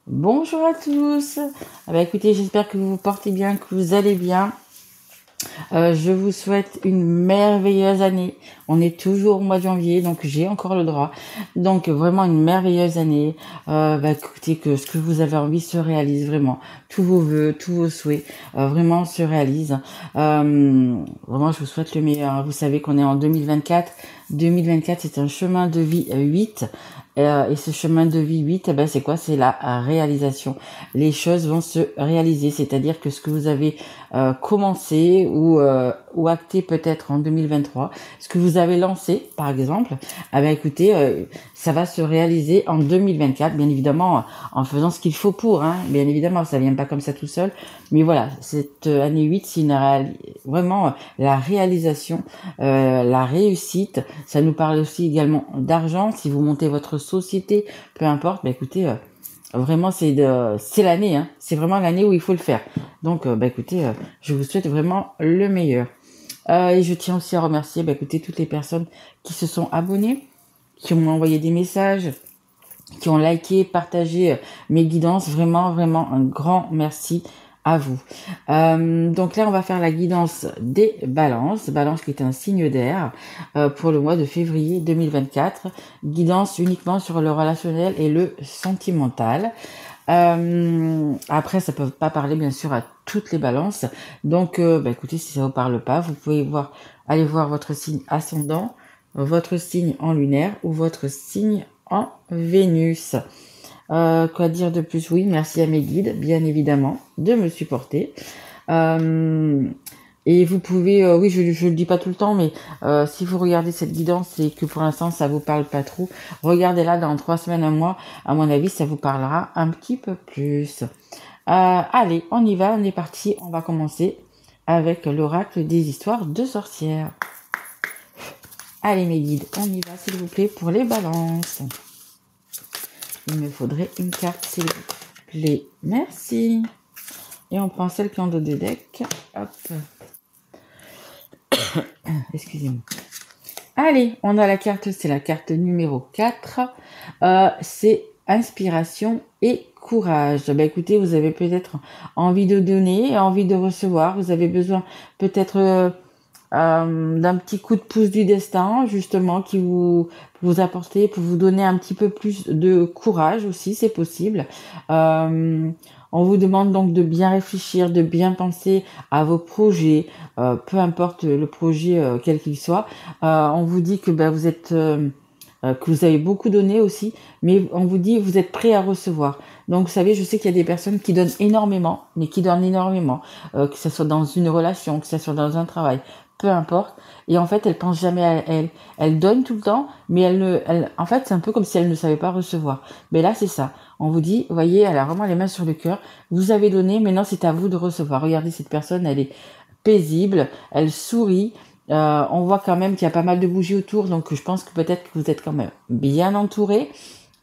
Bonjour à tous. Écoutez, j'espère que vous vous portez bien, que vous allez bien. Je vous souhaite une merveilleuse année. On est toujours au mois de janvier, donc j'ai encore le droit. Donc vraiment une merveilleuse année. Écoutez, que ce que vous avez envie se réalise vraiment. Tous vos vœux, tous vos souhaits, vraiment se réalisent. Vraiment, je vous souhaite le meilleur. Vous savez qu'on est en 2024. 2024, c'est un chemin de vie 8. Et ce chemin de vie 8, c'est quoi? C'est la réalisation. Les choses vont se réaliser, c'est-à-dire que ce que vous avez commencé ou acté peut-être en 2023, ce que vous avez lancé par exemple, écoutez, ça va se réaliser en 2024, bien évidemment en faisant ce qu'il faut pour, hein, bien évidemment, ça vient pas comme ça tout seul, mais voilà, cette année 8, c'est vraiment la réalisation, la réussite. Ça nous parle aussi également d'argent. Si vous montez votre société, peu importe, écoutez, vraiment c'est l'année, hein. C'est vraiment l'année où il faut le faire. Donc écoutez, je vous souhaite vraiment le meilleur. Et je tiens aussi à remercier écoutez, toutes les personnes qui se sont abonnées, qui m'ont envoyé des messages, qui ont liké, partagé mes guidances. Vraiment, vraiment un grand merci à vous. Donc là, on va faire la guidance des balances. Balance qui est un signe d'air pour le mois de février 2024. Guidance uniquement sur le relationnel et le sentimental. Après, ça peut pas parler bien sûr à toutes les balances. Donc, écoutez, si ça vous parle pas, vous pouvez aller voir votre signe ascendant, votre signe en lunaire ou votre signe en Vénus. Quoi dire de plus? Oui, merci à mes guides, bien évidemment, de me supporter. Et vous pouvez, oui, je le dis pas tout le temps, mais si vous regardez cette guidance et que pour l'instant ça vous parle pas trop, regardez-la dans 3 semaines, un mois. À mon avis, ça vous parlera un petit peu plus. Allez, on y va, on est parti. On va commencer avec l'oracle des histoires de sorcières. Allez mes guides, on y va s'il vous plaît pour les balances. Il me faudrait une carte s'il vous plaît. Merci. Et on prend celle qui est en dos de deck. Hop. Excusez-moi. Allez, on a la carte, c'est la carte numéro 4. C'est inspiration et courage. Écoutez, vous avez peut-être envie de donner, envie de recevoir. Vous avez besoin peut-être d'un petit coup de pouce du destin, justement, qui vous apporter, pour vous donner un petit peu plus de courage aussi, c'est possible. On vous demande donc de bien réfléchir, de bien penser à vos projets, peu importe le projet quel qu'il soit. On vous dit que vous êtes que vous avez beaucoup donné aussi, mais on vous dit vous êtes prêt à recevoir. Donc vous savez, je sais qu'il y a des personnes qui donnent énormément, mais qui donnent énormément, que ce soit dans une relation, que ce soit dans un travail, peu importe. Et en fait, elles pensent jamais à elles. Elles donnent tout le temps, mais en fait, c'est un peu comme si elles ne savaient pas recevoir. Mais là, c'est ça. On vous dit, voyez, elle a vraiment les mains sur le cœur. Vous avez donné, maintenant c'est à vous de recevoir. Regardez, cette personne, elle est paisible, elle sourit. On voit quand même qu'il y a pas mal de bougies autour, donc je pense que peut-être que vous êtes quand même bien entouré.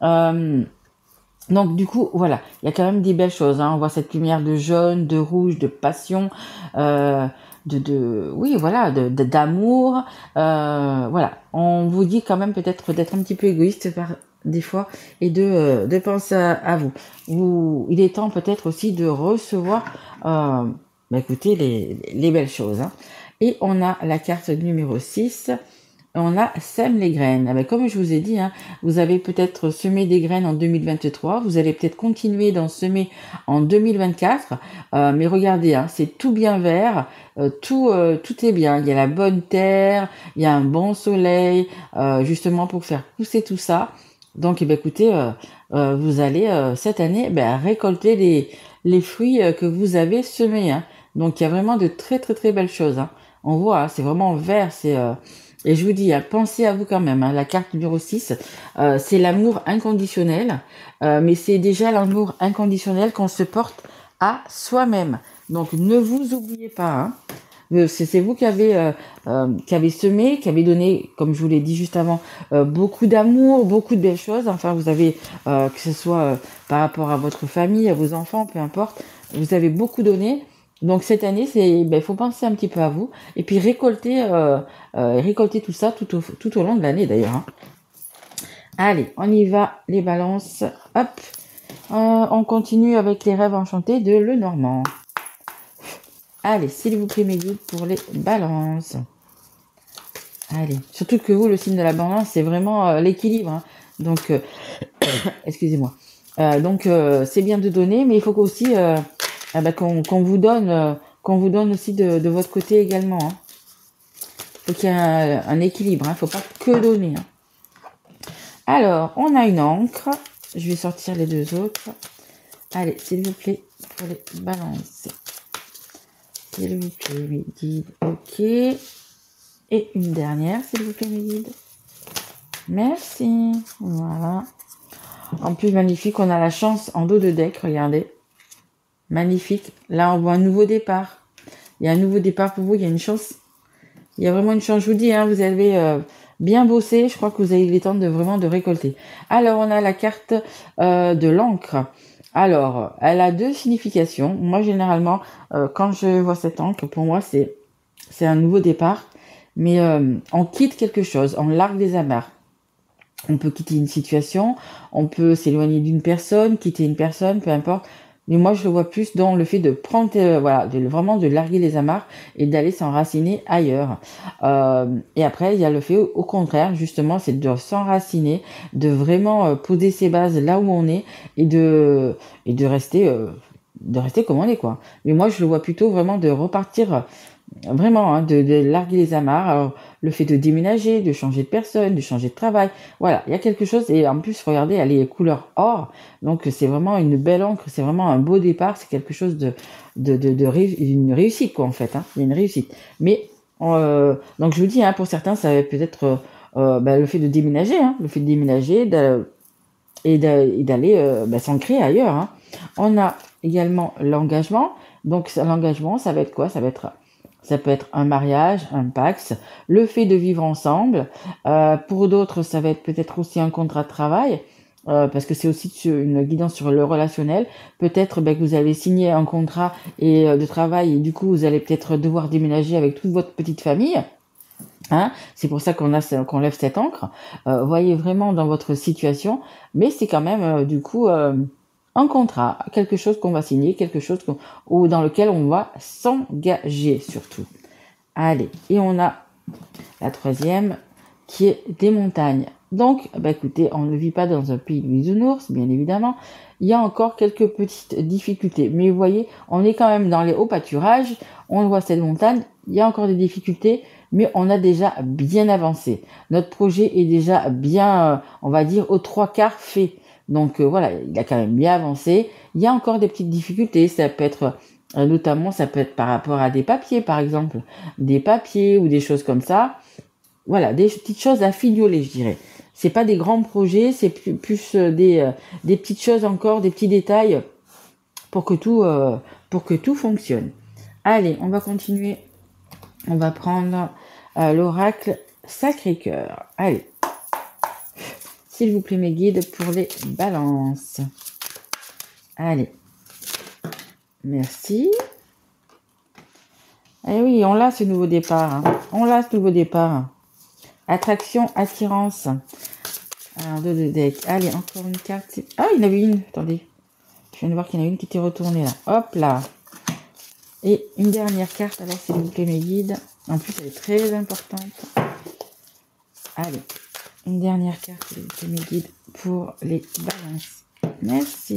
Donc du coup, voilà, il y a quand même des belles choses, hein. On voit cette lumière de jaune, de rouge, de passion, oui, voilà, d'amour. Voilà, on vous dit quand même peut-être d'être un petit peu égoïste des fois et de penser à vous. Il est temps peut-être aussi de recevoir, écoutez, les belles choses, hein. Et on a la carte numéro 6. On a sème les graines. Comme je vous ai dit, hein, vous avez peut-être semé des graines en 2023. Vous allez peut-être continuer d'en semer en 2024. Mais regardez, hein, c'est tout bien vert. Tout est bien. Il y a la bonne terre, il y a un bon soleil, justement pour faire pousser tout ça. Donc, écoutez, vous allez cette année récolter les fruits que vous avez semés, hein. Donc, il y a vraiment de très très très belles choses, hein. On voit, hein, c'est vraiment vert, et je vous dis, hein, pensez à vous quand même, hein. La carte numéro 6, c'est l'amour inconditionnel, mais c'est déjà l'amour inconditionnel qu'on se porte à soi-même. Donc ne vous oubliez pas, hein. C'est vous qui avez semé, qui avez donné, comme je vous l'ai dit juste avant, beaucoup d'amour, beaucoup de belles choses. Enfin, vous avez, que ce soit par rapport à votre famille, à vos enfants, peu importe, vous avez beaucoup donné. Donc cette année, faut penser un petit peu à vous et puis récolter tout ça tout au long de l'année d'ailleurs, hein. Allez, on y va, les balances. Hop, On continue avec les rêves enchantés de Lenormand. Allez, s'il vous plaît, mes guides pour les balances. Allez, surtout que vous, le signe de la balance, c'est vraiment l'équilibre. Hein. Donc, excusez-moi. Donc, c'est bien de donner, mais il faut aussi qu'on vous donne aussi de votre côté également. Hein. Faut qu'il y ait un équilibre. Hein. Faut pas que donner. Hein. Alors, on a une encre. Je vais sortir les deux autres. Allez, s'il vous plaît, pour les balances. S'il vous plaît, mes guides. Ok. Et une dernière, s'il vous plaît, mes guides. Merci. Voilà. En plus, magnifique. On a la chance en dos de deck. Regardez. Magnifique. Là, on voit un nouveau départ. Il y a un nouveau départ pour vous. Il y a une chance. Il y a vraiment une chance. Je vous dis, hein, vous avez bien bossé. Je crois que vous avez eu le temps de vraiment de récolter. Alors, on a la carte de l'encre. Alors, elle a deux significations. Moi, généralement, quand je vois cette encre, pour moi, c'est un nouveau départ. Mais on quitte quelque chose, on largue des amarres. On peut quitter une situation, on peut s'éloigner d'une personne, quitter une personne, peu importe. Mais moi, je le vois plus dans le fait de prendre, vraiment de larguer les amarres et d'aller s'enraciner ailleurs. Et après, il y a le fait, au contraire, justement, c'est de s'enraciner, de vraiment poser ses bases là où on est et de rester comme on est, quoi. Mais moi, je le vois plutôt vraiment de repartir, vraiment, hein, de larguer les amarres. Alors, le fait de déménager, de changer de personne, de changer de travail. Voilà, il y a quelque chose. Et en plus, regardez, elle est couleur or. Donc, c'est vraiment une belle encre. C'est vraiment un beau départ. C'est quelque chose une réussite, quoi, en fait. Hein. Il y a une réussite. Mais, donc, je vous dis, hein, pour certains, ça va peut-être le fait de déménager. Hein, le fait de déménager et d'aller s'ancrer ailleurs. Hein. On a également l'engagement. Donc, l'engagement, ça va être quoi? Ça peut être un mariage, un pax, le fait de vivre ensemble. Pour d'autres, ça va être peut-être aussi un contrat de travail, parce que c'est aussi une guidance sur le relationnel. Peut-être que vous allez signer un contrat de travail et du coup, vous allez peut-être devoir déménager avec toute votre petite famille. Hein, c'est pour ça qu'on lève cette encre. Voyez vraiment dans votre situation, mais c'est quand même un contrat, quelque chose qu'on va signer, quelque chose ou dans lequel on va s'engager surtout. Allez, et on a la troisième qui est des montagnes. Donc, écoutez, on ne vit pas dans un pays de bisounours, bien évidemment. Il y a encore quelques petites difficultés. Mais vous voyez, on est quand même dans les hauts pâturages. On voit cette montagne. Il y a encore des difficultés, mais on a déjà bien avancé. Notre projet est déjà bien, on va dire, aux 3/4 fait. Donc voilà, il a quand même bien avancé. Il y a encore des petites difficultés. Ça peut être, notamment, ça peut être par rapport à des papiers, par exemple. Des papiers ou des choses comme ça. Voilà, des petites choses à fignoler, je dirais. C'est pas des grands projets, c'est plus des petites choses encore, des petits détails pour que tout fonctionne. Allez, on va continuer. On va prendre l'oracle Sacré-Cœur. Allez. S'il vous plaît, mes guides, pour les balances. Allez. Merci. Eh oui, on l'a ce nouveau départ. Hein. On l'a ce nouveau départ. Attraction, attirance. Alors, deux de deck. Allez, encore une carte. Ah, il y en avait une. Attendez. Je viens de voir qu'il y en a une qui était retournée là. Hop là. Et une dernière carte. Alors, s'il vous plaît, mes guides. En plus, elle est très importante. Allez. Une dernière carte, s'il vous plaît, mes guides, pour les balances. Merci.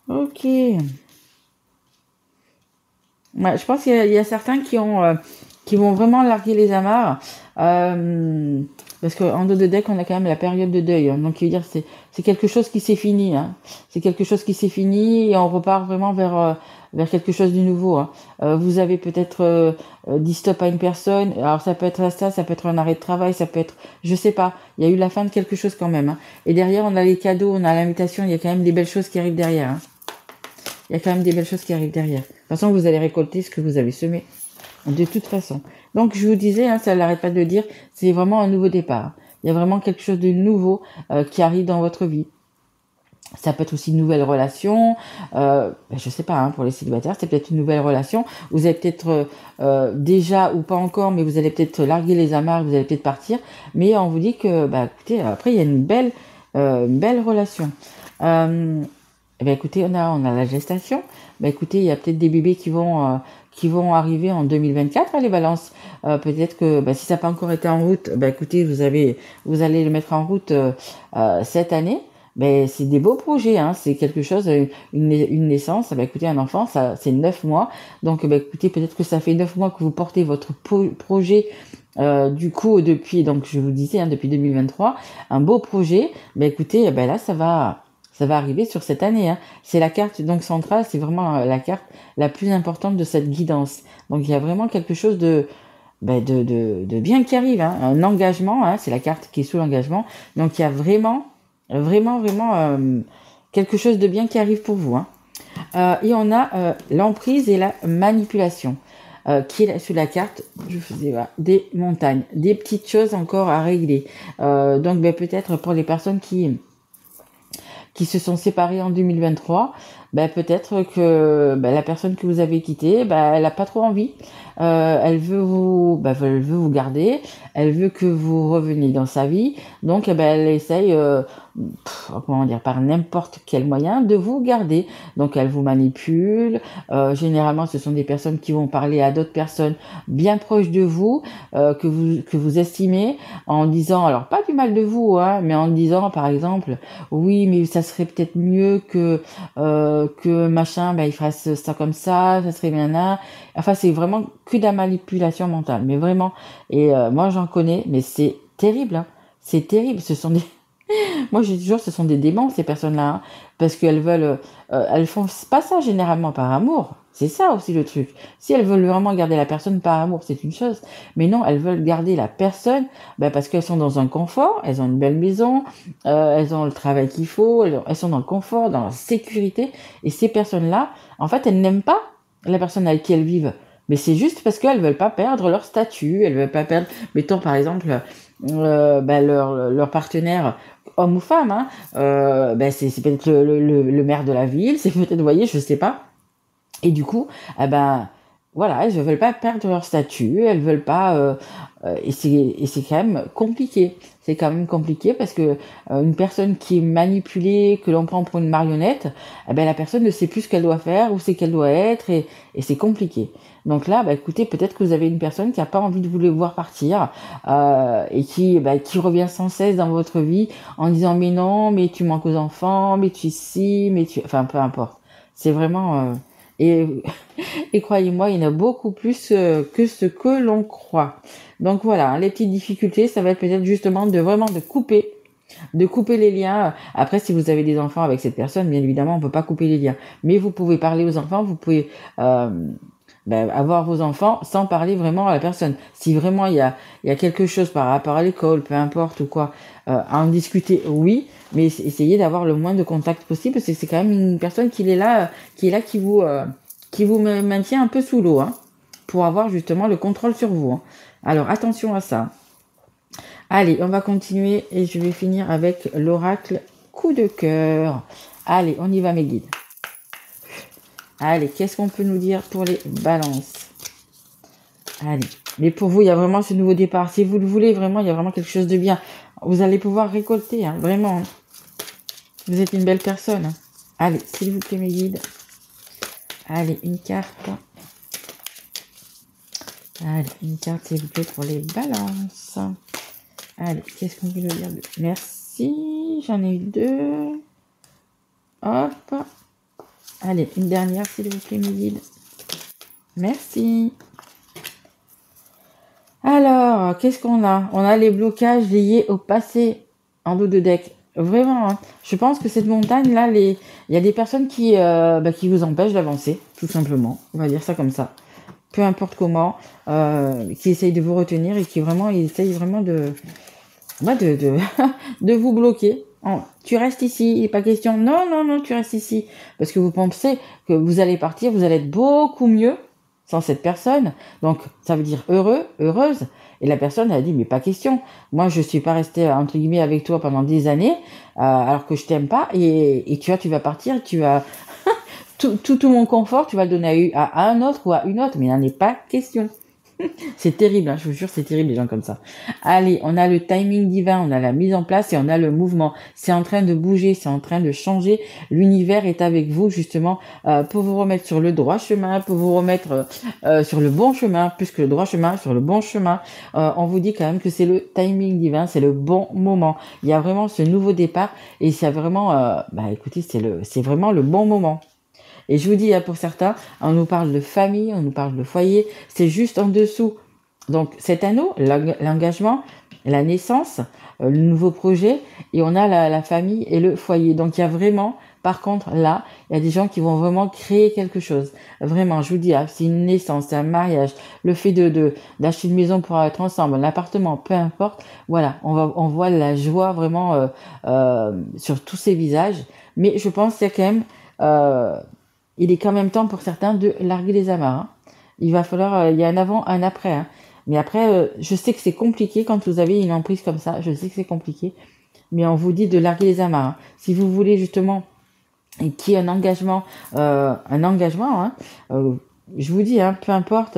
Ok. Ouais, je pense qu'il y a certains qui vont vraiment larguer les amarres. Parce qu'en dos de deck, on a quand même la période de deuil. Hein. Donc, il veut dire c'est quelque chose qui s'est fini. Hein. C'est quelque chose qui s'est fini et on repart vraiment vers quelque chose de nouveau. Hein. Vous avez peut-être dit stop à une personne. Alors, ça peut être ça peut être un arrêt de travail, ça peut être, je sais pas. Il y a eu la fin de quelque chose quand même. Hein. Et derrière, on a les cadeaux, on a l'invitation. Il y a quand même des belles choses qui arrivent derrière. Hein. Il y a quand même des belles choses qui arrivent derrière. De toute façon, vous allez récolter ce que vous avez semé. De toute façon. Donc, je vous disais, hein, ça n'arrête pas de le dire, c'est vraiment un nouveau départ. Il y a vraiment quelque chose de nouveau qui arrive dans votre vie. Ça peut être aussi une nouvelle relation. Je sais pas, hein, pour les célibataires, c'est peut-être une nouvelle relation. Vous allez peut-être déjà ou pas encore, mais vous allez peut-être larguer les amarres, vous allez peut-être partir. Mais on vous dit que, écoutez, après, il y a une belle relation. Eh ben écoutez, on a la gestation. Ben écoutez, il y a peut-être des bébés qui vont arriver en 2024, les balances. Peut-être que ben, si ça n'a pas encore été en route, ben écoutez, vous allez le mettre en route cette année. Ben c'est des beaux projets, hein. C'est quelque chose, une naissance. Ben écoutez, un enfant, ça c'est 9 mois. Donc ben écoutez, peut-être que ça fait 9 mois que vous portez votre projet. Du coup, depuis, donc je vous disais, hein, depuis 2023, un beau projet. Ben écoutez, ben là, ça va arriver sur cette année, hein. C'est la carte donc centrale, c'est vraiment la carte la plus importante de cette guidance. Donc il y a vraiment quelque chose de bien qui arrive, hein. Un engagement, hein, c'est la carte qui est sous l'engagement. Donc il y a vraiment quelque chose de bien qui arrive pour vous, hein. Et on a l'emprise et la manipulation. Qui est sur la carte, je faisais voir, des montagnes, des petites choses encore à régler. Donc ben, peut-être pour les personnes qui se sont séparés en 2023, ben peut-être que ben, la personne que vous avez quittée, ben, elle n'a pas trop envie. Elle veut vous garder, elle veut que vous reveniez dans sa vie, donc ben, elle essaye, comment dire, par n'importe quel moyen de vous garder. Donc elle vous manipule. Généralement, ce sont des personnes qui vont parler à d'autres personnes bien proches de vous, que vous estimez, en disant, alors pas du mal de vous, hein, mais en disant par exemple, oui, mais ça serait peut-être mieux que machin, ben il fasse ça comme ça serait bien là. Enfin, c'est vraiment que de la manipulation mentale, mais vraiment. Et moi, j'en connais, mais c'est terrible, hein. C'est terrible. Ce sont des moi, je dis toujours, ce sont des démons, ces personnes-là, hein, parce qu'elles veulent, elles font pas ça généralement par amour. C'est ça aussi le truc. Si elles veulent vraiment garder la personne par amour, c'est une chose. Mais non, elles veulent garder la personne, ben, parce qu'elles sont dans un confort, elles ont une belle maison, elles ont le travail qu'il faut, elles sont dans le confort, dans la sécurité. Et ces personnes-là, en fait, elles n'aiment pas la personne avec qui elles vivent. Mais c'est juste parce qu'elles veulent pas perdre leur statut, elles veulent pas perdre, mettons par exemple, ben, leur partenaire homme ou femme, hein, ben c'est peut-être le maire de la ville, c'est peut-être, vous voyez, je sais pas. Et du coup, eh ben, voilà, elles ne veulent pas perdre leur statut, elles veulent pas, et c'est quand même compliqué. C'est quand même compliqué parce que une personne qui est manipulée, que l'on prend pour une marionnette, eh ben la personne ne sait plus ce qu'elle doit faire, où c'est qu'elle doit être, et c'est compliqué. Donc là, bah, écoutez, peut-être que vous avez une personne qui n'a pas envie de vous les voir partir, et qui revient sans cesse dans votre vie en disant mais non, mais tu manques aux enfants, mais tu si, mais tu, enfin peu importe. C'est vraiment et et croyez-moi, il y en a beaucoup plus que ce que l'on croit. Donc voilà, les petites difficultés, ça va être peut-être justement de couper les liens. Après, si vous avez des enfants avec cette personne, bien évidemment, on peut pas couper les liens. Mais vous pouvez parler aux enfants, vous pouvez avoir vos enfants sans parler vraiment à la personne. Si vraiment il y a quelque chose par rapport à l'école, peu importe ou quoi, à en discuter, oui, mais essayez d'avoir le moins de contact possible parce que c'est quand même une personne qui vous maintient un peu sous l'eau, hein, pour avoir justement le contrôle sur vous, hein. Alors attention à ça. Allez, on va continuer et je vais finir avec l'oracle coup de cœur. Allez, on y va mes guides. Allez, qu'est-ce qu'on peut nous dire pour les balances? Allez, mais pour vous, il y a vraiment ce nouveau départ. Si vous le voulez, vraiment, il y a vraiment quelque chose de bien. Vous allez pouvoir récolter, hein, vraiment, hein. Vous êtes une belle personne, hein. Allez, s'il vous plaît mes guides. Allez, une carte. Allez, une carte, s'il vous plaît, pour les balances. Allez, qu'est-ce qu'on veut nous dire? Merci, j'en ai eu 2. Hop. Allez, une dernière, s'il vous plaît, mes guides. Merci. Alors, qu'est-ce qu'on a? On a les blocages liés au passé en dos de deck. Vraiment, hein. Je pense que cette montagne-là, il y a des personnes qui vous empêchent d'avancer, tout simplement. On va dire ça comme ça. Peu importe comment, qui essayent de vous retenir et qui vraiment, ils essayent vraiment de de vous bloquer. Oh, tu restes ici, il n'est pas question. Non, non, non, tu restes ici. Parce que vous pensez que vous allez partir, vous allez être beaucoup mieux sans cette personne. Donc, ça veut dire heureux, heureuse. Et la personne, elle a dit, mais pas question. Moi, je suis pas restée, entre guillemets, avec toi pendant des années, alors que je t'aime pas. Et tu vois, tu vas partir, tu vas... tout mon confort, tu vas le donner à un autre ou à une autre. Mais il n'en est pas question. C'est terrible, hein, je vous jure, c'est terrible les gens comme ça. Allez, on a le timing divin, on a la mise en place et on a le mouvement. C'est en train de bouger, c'est en train de changer. L'univers est avec vous justement pour vous remettre sur le droit chemin, pour vous remettre sur le bon chemin, plus que le droit chemin, sur le bon chemin. On vous dit quand même que c'est le timing divin, c'est le bon moment. Il y a vraiment ce nouveau départ et c'est vraiment, écoutez, c'est vraiment le bon moment. Et je vous dis, pour certains, on nous parle de famille, on nous parle de foyer, c'est juste en dessous. Donc cet anneau, l'engagement, la naissance, le nouveau projet, et on a la famille et le foyer. Donc il y a vraiment, par contre, là, il y a des gens qui vont vraiment créer quelque chose. Vraiment, je vous dis, c'est une naissance, c'est un mariage, le fait d'acheter une maison pour être ensemble, un appartement, peu importe. Voilà, on voit la joie vraiment sur tous ces visages. Mais je pense qu'il y a quand même... il est quand même temps pour certains de larguer les amarres. Hein. Il va falloir, il y a un avant, un après. Hein. Mais après, je sais que c'est compliqué quand vous avez une emprise comme ça. Je sais que c'est compliqué. Mais on vous dit de larguer les amarres. Hein. Si vous voulez justement qu'il y ait un engagement, hein, je vous dis, hein, peu importe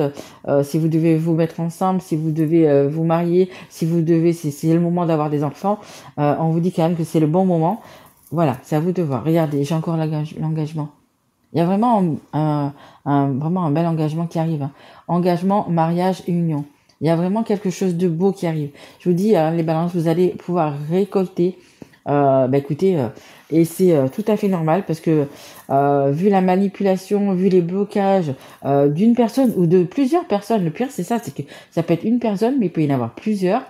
si vous devez vous mettre ensemble, si vous devez vous marier, si vous devez, c'est le moment d'avoir des enfants, on vous dit quand même que c'est le bon moment. Voilà, c'est à vous de voir. Regardez, j'ai encore l'engagement. Il y a vraiment vraiment un bel engagement qui arrive. Hein. Engagement, mariage et union. Il y a vraiment quelque chose de beau qui arrive. Je vous dis, les balances, vous allez pouvoir récolter. Écoutez, et c'est tout à fait normal parce que vu la manipulation, vu les blocages d'une personne ou de plusieurs personnes, le pire c'est ça, c'est que ça peut être une personne, mais il peut y en avoir plusieurs.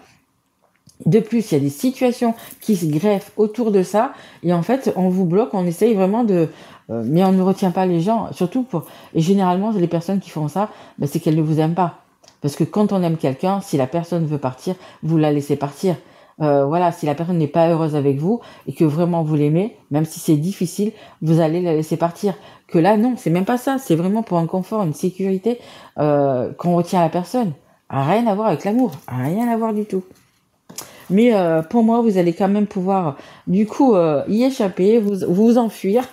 De plus, il y a des situations qui se greffent autour de ça et en fait, on vous bloque, on essaye vraiment de... mais on ne retient pas les gens, surtout pour... Et généralement, les personnes qui font ça, c'est qu'elles ne vous aiment pas. Parce que quand on aime quelqu'un, si la personne veut partir, vous la laissez partir. Voilà, si la personne n'est pas heureuse avec vous et que vraiment vous l'aimez, même si c'est difficile, vous allez la laisser partir. Que là, non, c'est même pas ça. C'est vraiment pour un confort, une sécurité qu'on retient la personne. Rien à voir avec l'amour, rien à voir du tout. Mais pour moi, vous allez quand même pouvoir, du coup, y échapper, vous enfuir,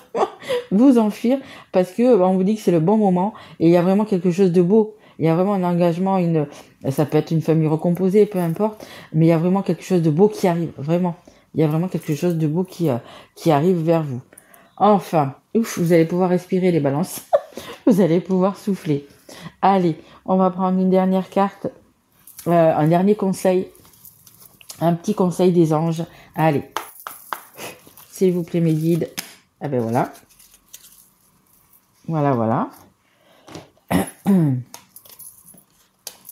vous enfuir, parce que on vous dit que c'est le bon moment et il y a vraiment quelque chose de beau. Il y a vraiment un engagement, ça peut être une famille recomposée, peu importe, mais il y a vraiment quelque chose de beau qui arrive, vraiment. Il y a vraiment quelque chose de beau qui arrive vers vous. Enfin, ouf, vous allez pouvoir respirer les balances, vous allez pouvoir souffler. Allez, on va prendre une dernière carte, un dernier conseil. Un petit conseil des anges. Allez. S'il vous plaît, mes guides. Ah ben voilà. Voilà.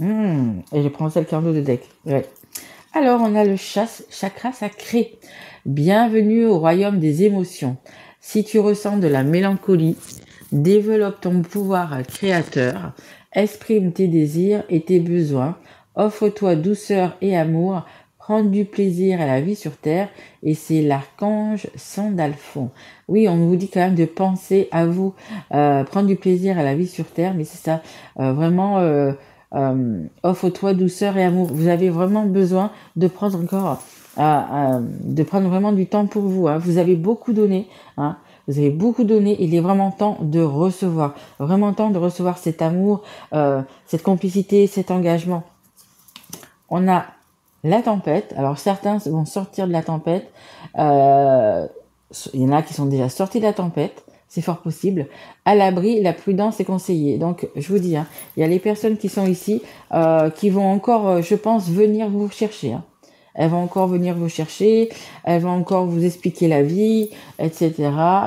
Et je prends celle qui est en haut de deck. Ouais. Alors, on a le chakra sacré. Bienvenue au royaume des émotions. Si tu ressens de la mélancolie, développe ton pouvoir créateur. Exprime tes désirs et tes besoins. Offre-toi douceur et amour. Prendre du plaisir à la vie sur Terre, et c'est l'archange Sandalphon. Oui, on vous dit quand même de penser à vous, prendre du plaisir à la vie sur Terre, mais c'est ça, vraiment, offre-toi douceur et amour. Vous avez vraiment besoin de prendre encore, de prendre vraiment du temps pour vous. Hein. Vous avez beaucoup donné, hein. Vous avez beaucoup donné, il est vraiment temps de recevoir, vraiment temps de recevoir cet amour, cette complicité, cet engagement. On a la tempête, alors certains vont sortir de la tempête, il y en a qui sont déjà sortis de la tempête, c'est fort possible. À l'abri, la prudence est conseillée. Donc, je vous dis, hein, il y a les personnes qui sont ici, qui vont encore, je pense, venir vous chercher. Hein. Elles vont encore venir vous chercher, elles vont encore vous expliquer la vie, etc.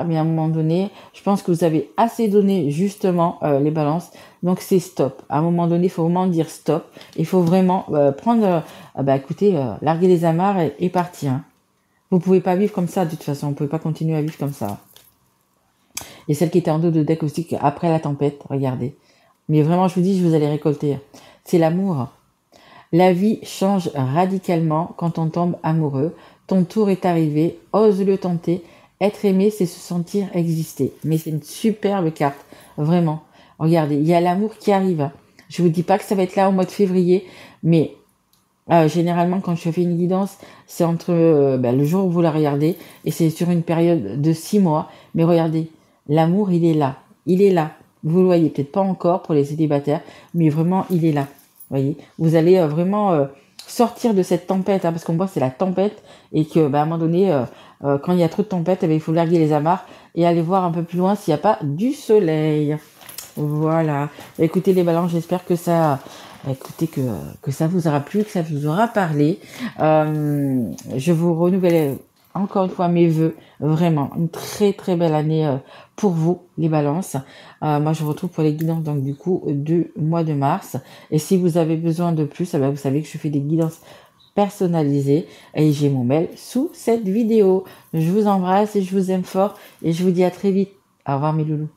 Mais à un moment donné, je pense que vous avez assez donné justement les balances. Donc c'est stop. À un moment donné, il faut vraiment dire stop. Il faut vraiment prendre, écoutez, larguer les amarres et partir. Hein. Vous pouvez pas vivre comme ça de toute façon. Vous pouvez pas continuer à vivre comme ça. Et celle qui était en dos de deck aussi, après la tempête, regardez. Mais vraiment, je vous dis, vous allez récolter. C'est l'amour. La vie change radicalement quand on tombe amoureux. Ton tour est arrivé, ose le tenter. Être aimé, c'est se sentir exister. Mais c'est une superbe carte, vraiment. Regardez, il y a l'amour qui arrive. Je vous dis pas que ça va être là au mois de février, mais généralement quand je fais une guidance, c'est entre le jour où vous la regardez et c'est sur une période de 6 mois. Mais regardez, l'amour, il est là. Il est là. Vous le voyez peut-être pas encore pour les célibataires, mais vraiment, il est là. voyez, vous allez vraiment sortir de cette tempête, hein, parce qu'on voit c'est la tempête et que à un moment donné, quand il y a trop de tempête, il faut larguer les amarres et aller voir un peu plus loin s'il n'y a pas du soleil. Voilà. Écoutez les balances, j'espère que ça, écoutez que ça vous aura plu, que ça vous aura parlé. Je vous renouvelle encore une fois mes vœux, vraiment une très très belle année pour vous les balances. Moi je vous retrouve pour les guidances donc du coup du mois de mars. Et si vous avez besoin de plus, vous savez que je fais des guidances personnalisées et j'ai mon mail sous cette vidéo. Je vous embrasse et je vous aime fort et je vous dis à très vite. Au revoir mes loulous.